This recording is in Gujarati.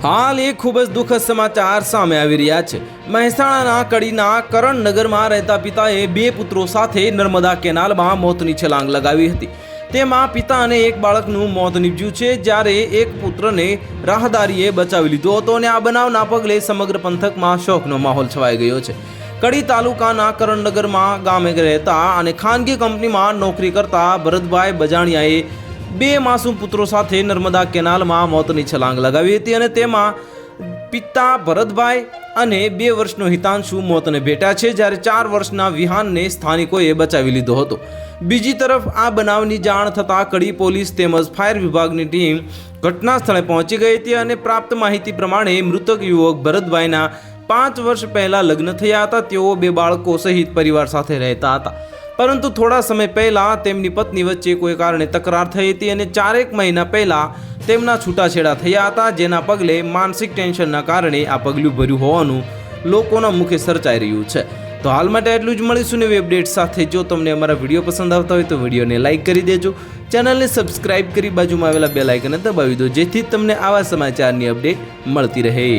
હાલ એક ખૂબ જ દુઃખદ સમાચાર સામે આવી રહ્યા છે। મહેસાણાના કડીના કરણનગરમાં રહેતા પિતાએ બે પુત્રો સાથે નર્મદા કેનાલમાં મોતની છલાંગ લગાવી હતી। તેમાં પિતા અને એક બાળકનું મોત નીપજ્યું છે, જ્યારે એક પુત્રને રાહદારીએ બચાવી લીધો હતો અને આ બનાવના પગલે સમગ્ર પંથકમાં શોકનો માહોલ છવાઈ ગયો છે। કડી તાલુકાના કરણનગરમાં ગામે રહેતા અને ખાનગી કંપનીમાં નોકરી કરતા ભરતભાઈ બજાણિયાએ બે માસૂમ પુત્રો સાથે નર્મદા કેનાલમાં મોતની છલાંગ લગાવી હતી અને તેમાં પિતા ભરતભાઈ અને 2 વર્ષનો હિતાંશુ મોતને ભેટ્યા છે, જ્યારે 4 વર્ષના વિહાનને સ્થાનિકોએ બચાવી લીધો હતો। બીજી તરફ આ બનાવની જાણ થતાં કડી પોલીસ તેમજ ફાયર વિભાગની ટીમ ઘટના સ્થળે પહોંચી ગઈ હતી અને પ્રાપ્ત માહિતી પ્રમાણે મૃતક યુવક ભરતભાઈના 5 વર્ષ પહેલા લગ્ન થયા હતા। તેઓ 2 બાળકો સહિત પરિવાર સાથે રહેતા હતા, પરંતુ થોડા સમય પહેલા તેમની પત્ની વચ્ચે કોઈ કારણે તકરાર થઈ હતી અને 4 મહિના પહેલા તેમના છૂટાછેડા થયા હતા, જેના પગલે માનસિક ટેન્શનના કારણે આ પગલું ભર્યું હોવાનું લોકોના મુખે ચર્ચાઈ રહ્યું છે। તો હાલ માટે એટલું જ, મળીશું નવી અપડેટ સાથે। જો તમને અમારા વિડીયો પસંદ આવતા હોય તો વિડીયોને લાઇક કરી દેજો, ચેનલને સબસ્ક્રાઇબ કરી બાજુમાં આવેલા બેલ આઇકનને દબાવી દો, જેથી તમને આવા સમાચારની અપડેટ મળતી રહે।